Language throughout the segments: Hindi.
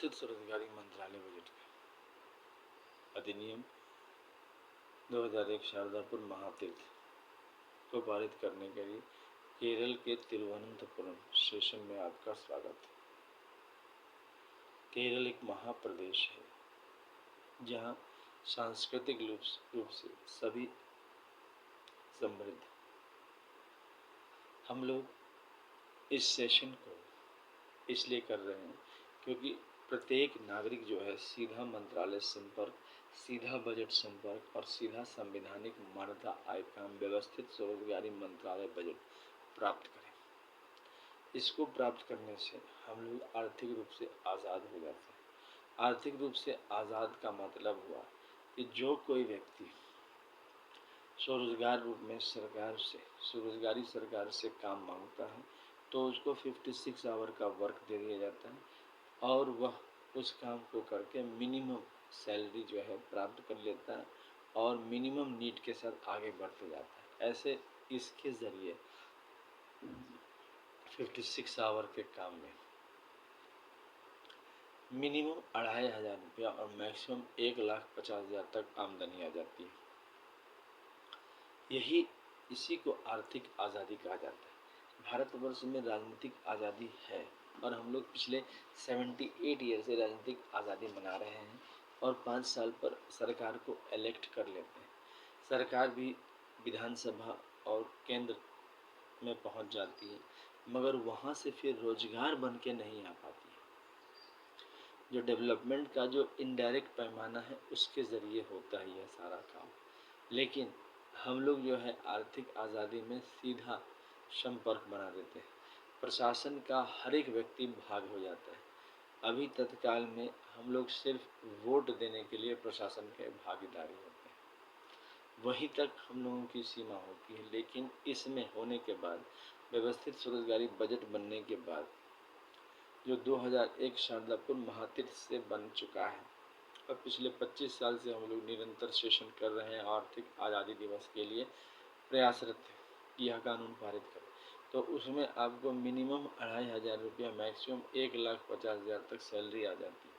व्यवस्थित स्वरोजगारी मंत्रालय बजट का अधिनियम 2001 शारदापुर महातीर्थ को पारित करने के लिए केरल के तिरुवनंतपुरम स्टेशन में आपका स्वागत है। केरल एक महाप्रदेश है जहाँ सांस्कृतिक रूप से सभी समृद्ध। हम लोग इस सेशन को इसलिए कर रहे हैं क्योंकि प्रत्येक नागरिक जो है सीधा मंत्रालय संपर्क, सीधा बजट संपर्क और सीधा संवैधानिक मान्यता आयकाम व्यवस्थित स्वरोजगारी मंत्रालय बजट प्राप्त करें। इसको प्राप्त करने से हम लोग आर्थिक रूप से आज़ाद हो जाते हैं। आर्थिक रूप से आज़ाद का मतलब हुआ कि जो कोई व्यक्ति स्वरोजगार रूप में स्वरोजगारी सरकार से काम मांगता है तो उसको 56 आवर का वर्क दे दिया जाता है और वह उस काम को करके मिनिमम सैलरी जो है प्राप्त कर लेता है और मिनिमम नीड के साथ आगे बढ़ते जाता है। ऐसे इसके ज़रिए 56 आवर के काम में मिनिमम 2500 रुपया और मैक्सिमम 1,50,000 तक आमदनी आ जाती है। इसी को आर्थिक आज़ादी कहा जाता है। भारतवर्ष में राजनीतिक आज़ादी है और हम लोग पिछले 78 ईयर से राजनीतिक आज़ादी मना रहे हैं और 5 साल पर सरकार को इलेक्ट कर लेते हैं। सरकार भी विधानसभा और केंद्र में पहुंच जाती है मगर वहां से फिर रोजगार बन के नहीं आ पाती है। जो डेवलपमेंट का जो इनडायरेक्ट पैमाना है उसके ज़रिए होता है यह सारा काम। लेकिन हम लोग जो है आर्थिक आज़ादी में सीधा संपर्क बना देते हैं। प्रशासन का हर एक व्यक्ति भाग हो जाता है। अभी तत्काल में हम लोग सिर्फ वोट देने के लिए प्रशासन के भागीदारी होते हैं, वहीं तक हम लोगों की सीमा होती है। लेकिन इसमें होने के बाद व्यवस्थित स्वरोजगारी बजट बनने के बाद जो 2001 शारदापुर महातीर्थ से बन चुका है और पिछले 25 साल से हम लोग निरंतर सेशन कर रहे हैं आर्थिक आज़ादी दिवस के लिए प्रयासरत है कि यह कानून पारित करें। तो उसमें आपको मिनिमम 2500 रुपया मैक्सिमम 1,50,000 तक सैलरी आ जाती है।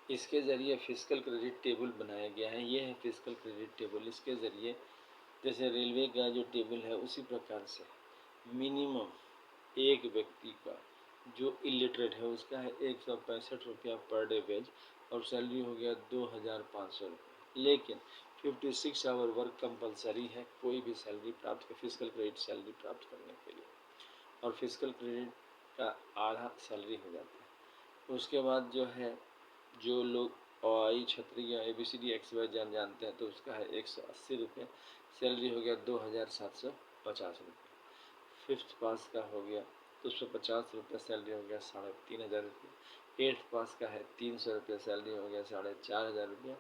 इसके ज़रिए फिजिकल क्रेडिट टेबल बनाया गया है। ये है फिजिकल क्रेडिट टेबल। इसके ज़रिए जैसे रेलवे का जो टेबल है उसी प्रकार से मिनिमम एक व्यक्ति का जो इलिटरेट है उसका है 165 रुपया पर डे वेज और सैलरी हो गया 2,500 रुपये। लेकिन 56 आवर वर्क कंपलसरी है कोई भी सैलरी प्राप्त फिजिकल क्रेडिट सैलरी प्राप्त करने के लिए और फिजिकल क्रेडिट का आधा सैलरी हो जाता है। उसके बाद जो है जो लोग आई छत्री या ABCD XY जानते हैं तो उसका है 180 रुपये, सैलरी हो गया 2,750 रुपये। फिफ्थ पास का हो गया तो 150 रुपये, सैलरी हो गया 3,500 रुपये। 8th पास का है 300 रुपये, सैलरी हो गया 4,500 रुपये।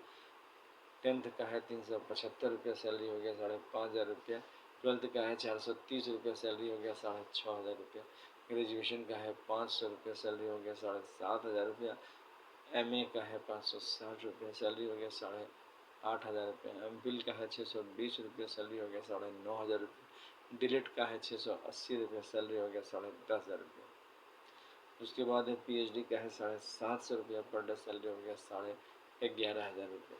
10th का है 375 रुपये, सैलरी हो गया 5,500 रुपये। 12th का है 430 रुपये, सैलरी हो गया 6,500 रुपये। ग्रेजुएशन का है 500 रुपये, सैलरी हो गया 7,500 रुपया। MA का है 560 रुपये, सैलरी हो गया 8,500 रुपये। MPhil का है 620 रुपये, सैलरी हो गया 9,500 रुपये। डिलीट का है 680 रुपये, सैलरी हो गया 10,500 रुपये। उसके बाद है PhD का है 750 रुपया पर डे, सैलरी हो गया 11,500 रुपये।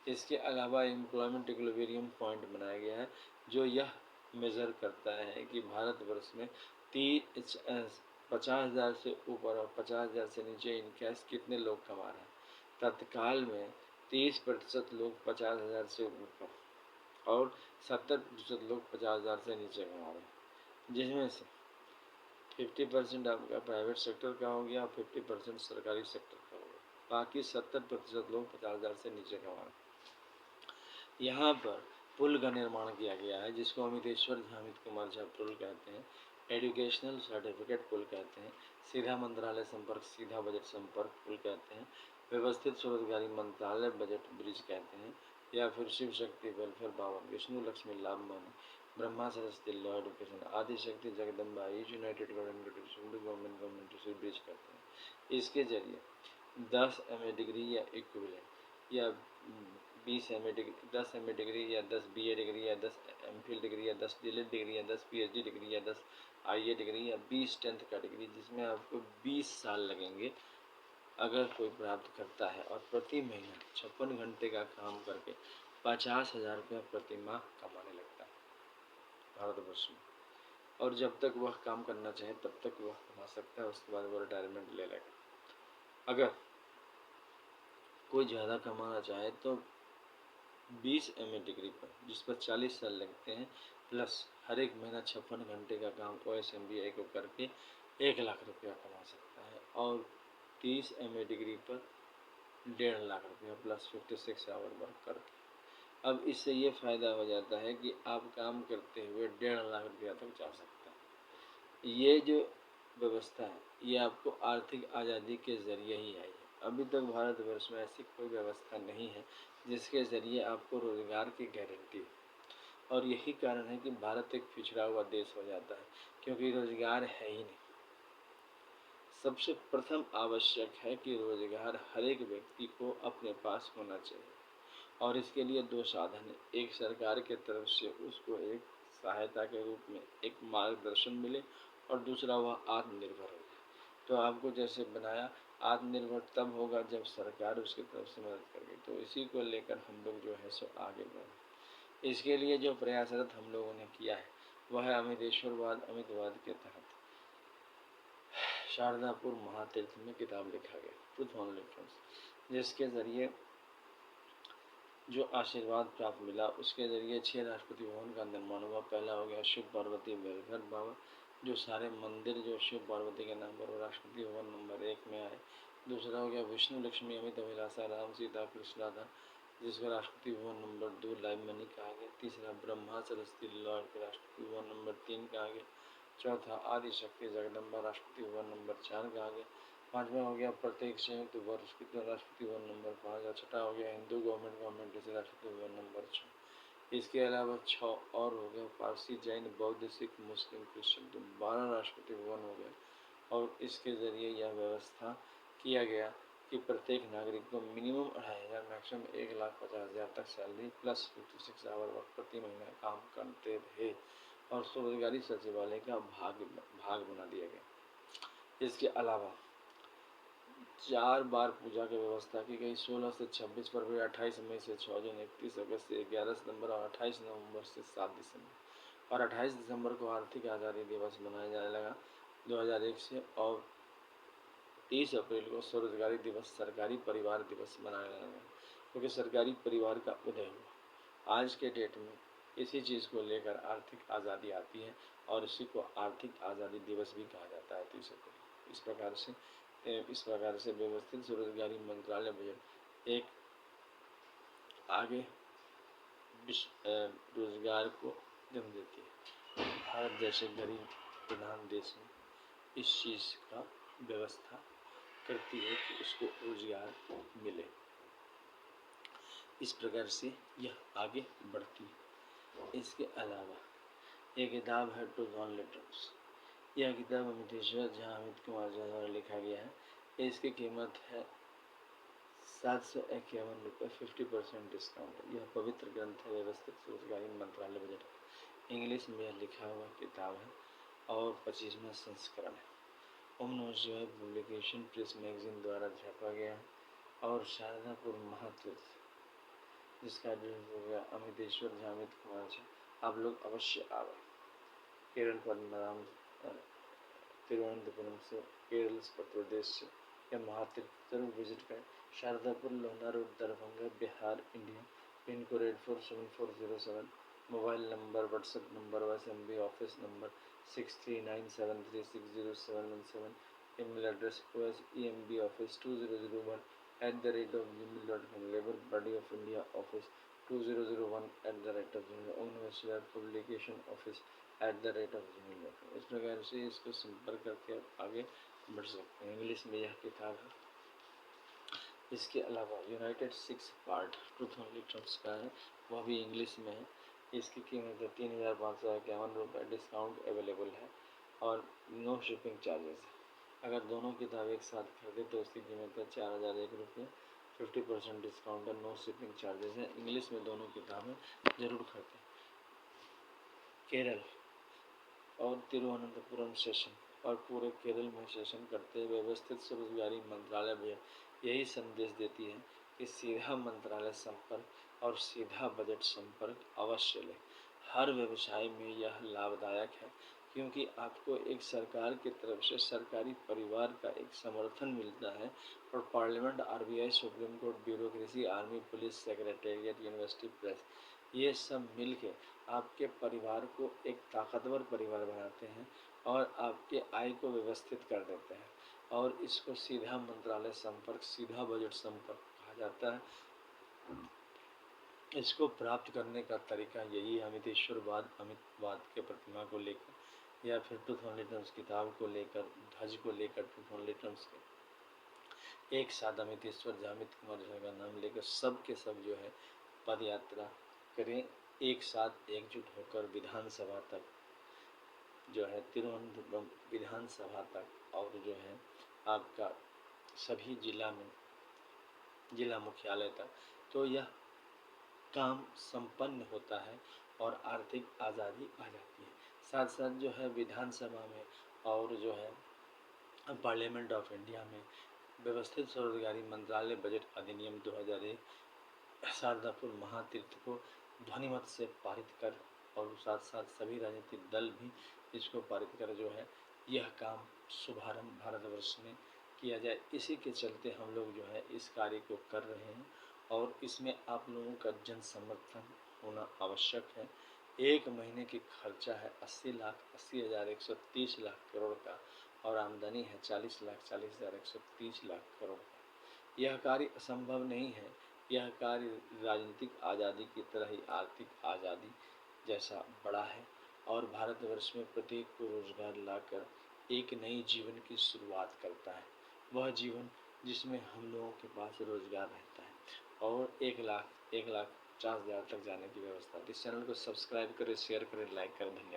इसके अलावा एम्प्लॉयमेंट इक्विलिब्रियम पॉइंट बनाया गया है जो यह मेज़र करता है कि भारतवर्ष में 50,000 से ऊपर और 50,000 से नीचे इन कैश कितने लोग कमा रहे हैं। तत्काल में 30% लोग 50,000 से ऊपर और 70% लोग 50,000 से नीचे कमा रहे हैं, जिसमें से 50% आपका प्राइवेट सेक्टर का हो गया और 50% सरकारी सेक्टर का हो गया। बाकी 70% लोग 50,000 से नीचे कमा रहे हैं। यहाँ पर पुल का निर्माण किया गया है जिसको अमितेश्वर अमित कुमार झा पुल कहते हैं, एजुकेशनल सर्टिफिकेट पुल कहते हैं, सीधा मंत्रालय संपर्क सीधा बजट संपर्क पुल कहते हैं, व्यवस्थित स्वरोजगारी मंत्रालय बजट ब्रिज कहते हैं, या फिर शिव शक्ति वेलफेयर भवन, विष्णु लक्ष्मी लाभ मन, ब्रह्मा सरस्वती लॉ एडुकेशन, आदि शक्ति जगदम्बा यूनाइटेड गवर्नमेंट ब्रिज कहते हैं। इसके जरिए 10 MA डिग्री या इक्विवेलेंट या 20 MA डिग्री, 10 MA डिग्री या 10 BA डिग्री या 10 MPhil डिग्री या 10 DLED डिग्री या 10 PhD डिग्री या 10 IA डिग्री या 20 10th का डिग्री जिसमें आपको 20 साल लगेंगे अगर कोई प्राप्त करता है और प्रति महीना 56 घंटे का काम करके 50,000 रुपया प्रति माह कमाने लगता है भारतवर्ष में, और जब तक वह काम करना चाहे तब तक वह कमा सकता है, उसके बाद वो रिटायरमेंट ले लेगा। अगर कोई ज़्यादा कमाना चाहे तो 20 MA डिग्री पर, जिस पर 40 साल लगते हैं, प्लस हर एक महीना 56 घंटे का काम OSMBI को करके 1 लाख रुपया कमा सकता है, और 30 MA डिग्री पर 1.5 लाख रुपया प्लस 56 आवर वर्क करके। अब इससे ये फ़ायदा हो जाता है कि आप काम करते हुए 1.5 लाख रुपया तक जा सकते हैं। ये जो व्यवस्था है ये आपको आर्थिक आज़ादी के ज़रिए ही आई है। अभी तक भारतवर्ष में ऐसी कोई व्यवस्था नहीं है जिसके ज़रिए आपको रोज़गार की गारंटी हो, और यही कारण है कि भारत एक पिछड़ा हुआ देश हो जाता है, क्योंकि रोज़गार है ही नहीं। सबसे प्रथम आवश्यक है कि रोज़गार हर एक व्यक्ति को अपने पास होना चाहिए, और इसके लिए 2 साधन हैं। एक, सरकार के तरफ से उसको एक सहायता के रूप में एक मार्गदर्शन मिले, और दूसरा वह आत्मनिर्भर हो जाए। तो आपको जैसे बनाया, आत्मनिर्भर तब होगा जब सरकार उसकी तरफ से मदद करेगी। तो इसी को लेकर हम लोग जो है सो आगे बढ़े। इसके लिए जो प्रयासरत हम लोगों ने किया है वह है अमितवाद के तहत शारदापुर महातीर्थ में किताब लिखा गया, ट्रूथ ऑन लिटरल्स, जिसके ज़रिए जो आशीर्वाद प्राप्त मिला, उसके ज़रिए 6 राष्ट्रपति भवन का निर्माण हुआ। पहला हो गया शिव पार्वती बेलघर बाबा, जो सारे मंदिर जो शिव पार्वती के नाम पर राष्ट्रपति भवन नंबर 1 में आए। दूसरा हो गया विष्णु लक्ष्मी अमित अभिलाषा राम सीता कृष्ण राधा, जिसका Rashtrapati Bhavan number 2 live money कहा गया। तीसरा ब्रह्मा सरस्वती लॉर्ड के राष्ट्रपति भवन नंबर 3 कहा गया। चौथा आदिशक्ति जगदम्बा राष्ट्रपति भवन नंबर 4 कहा गया। पाँचवा हो गया प्रत्येक संयुक्त वर्ष की राष्ट्रपति भवन नंबर 5, और छठा हो गया हिंदू गवर्नमेंट जैसे राष्ट्रपति भवन नंबर 6। इसके अलावा 6 और हो गया पारसी जैन बौद्ध सिख मुस्लिम क्रिश्चियन, तो 12 राष्ट्रपति भवन हो गए। और इसके ज़रिए यह व्यवस्था किया गया कि प्रत्येक नागरिक को मिनिमम 2,500 मैक्सिमम 1,50,000 तक सैलरी प्लस 56 आवर वर्क प्रति महीना काम करते रहे, और स्वरोजगारी सचिवालय का भाग बना दिया गया। इसके अलावा 4 बार पूजा की व्यवस्था की गई, 16 से 26 फरवरी, 28 मई से 6 जून, 31 अगस्त से 11 सितंबर, और 28 नवंबर से 7 दिसंबर। और 28 दिसंबर को आर्थिक आज़ादी दिवस मनाया जाने लगा 2001 से, और 30 अप्रैल को स्वरोजगारी दिवस सरकारी परिवार दिवस मनाया जाएगा, क्योंकि सरकारी परिवार का उदय हुआ। आज के डेट में इसी चीज़ को लेकर आर्थिक आज़ादी आती है, और इसी को आर्थिक आज़ादी दिवस भी कहा जाता है 30 अप्रैल। इस प्रकार से व्यवस्थित स्वरोजगारी मंत्रालय बजट एक आगे रोजगार को जन्म देती है। भारत जैसे गरीब प्रधान देश में इस चीज़ का व्यवस्था करती है कि उसको रोजगार मिले। इस प्रकार से यह आगे बढ़ती है। इसके अलावा एक किताब है ट्रूथ ऑन लिटरल्स। यह किताब अमितेश्वर झा अमित कुमार झा द्वारा लिखा गया है। इसकी कीमत है 751 रुपये, 50% डिस्काउंट। यह पवित्र ग्रंथ है, व्यवस्थित स्वरोजगारी मंत्रालय बजट। इंग्लिश में यह लिखा हुआ किताब है, और 25वां संस्करण है। ओम नमः शिवाय पब्लिकेशन प्रेस मैगजीन द्वारा छापा गया है। और शारदापुर महातीर्थ, जिसका एड्रेस हो गया अमितेश्वर झा अमित कुमार झा। आप लोग अवश्य आवे। केरल पद्मनाभ तिरुवनंतपुरम से, केरल प्रदेश से यह महातीर्थ जरूर विजिट करें। Shardapur Lohna road, Darbhanga, Bihar, India. Pin code 847407। Mobile number, WhatsApp number, OSMB office number 6397360717। Email address osembooffice2001@gmail.com। Labour body of India office 2001@gmail.com। Publication office @gmail.com। इस प्रकार से इसको संपर्क करके आप आगे बढ़ सकते हैं। इंग्लिश में यह किताब है। इसके अलावा United 6 part truth on literals का है, वह भी इंग्लिश में है। इसकी कीमत है 3,551 रुपये, डिस्काउंट अवेलेबल है, और नो शिपिंग चार्जेस है। अगर दोनों किताब एक साथ खरीदे तो उसकी कीमत है 4,001 रुपये, 50% डिस्काउंट है, नो शिपिंग चार्जेस है। इंग्लिश में दोनों किताबें जरूर खरीदें। केरल और तिरुवनंतपुरम सेशन और पूरे केरल में शासन करते हुए व्यवस्थित स्वरोजगारी मंत्रालय बजट यही संदेश देती है कि सीधा मंत्रालय संपर्क और सीधा बजट संपर्क अवश्य लें। हर व्यवसाय में यह लाभदायक है क्योंकि आपको एक सरकार की तरफ से सरकारी परिवार का एक समर्थन मिलता है और parliament, RBI, supreme court, bureaucracy, army, police, secretariat, university, press, ये सब मिलके आपके परिवार को एक ताकतवर परिवार बनाते हैं और आपके आय को व्यवस्थित कर देते हैं और इसको सीधा मंत्रालय संपर्क, सीधा बजट संपर्क कहा जाता है। इसको प्राप्त करने का तरीका यही है, अमितवाद के प्रतिमा को लेकर या फिर 2000 टन्स किताब को लेकर, ध्वज को लेकर 2000 टन्स के एक साथ अमितेश्वर अमित कुमार झा का नाम लेकर सब के सब जो है पद यात्रा करें, एक साथ एकजुट होकर विधानसभा तक जो है तिरुवनंतपुरम विधानसभा तक और जो है आपका सभी जिला मुख्यालय तक, तो यह काम संपन्न होता है और आर्थिक आज़ादी आ जाती है। साथ साथ जो है विधानसभा में और जो है पार्लियामेंट ऑफ इंडिया में व्यवस्थित स्वरोजगारी मंत्रालय बजट अधिनियम 2001 शारदापुर महातीर्थ को ध्वनिमत से पारित कर और साथ साथ सभी राजनीतिक दल भी इसको पारित कर जो है यह काम शुभारंभ भारतवर्ष में किया जाए। इसी के चलते हम लोग जो है इस कार्य को कर रहे हैं और इसमें आप लोगों का जन समर्थन होना आवश्यक है। एक महीने की खर्चा है 80,130 लाख करोड़ का और आमदनी है 40,40,130 लाख करोड़ का। यह कार्य असंभव नहीं है, यह कार्य राजनीतिक आज़ादी की तरह ही आर्थिक आज़ादी जैसा बड़ा है और भारतवर्ष में प्रत्येक को रोजगार लाकर एक नई जीवन की शुरुआत करता है। वह जीवन जिसमें हम लोगों के पास रोजगार रहता है और 1,50,000 तक जाने की व्यवस्था। इस चैनल को सब्सक्राइब करें, शेयर करें, लाइक करें। धन्यवाद।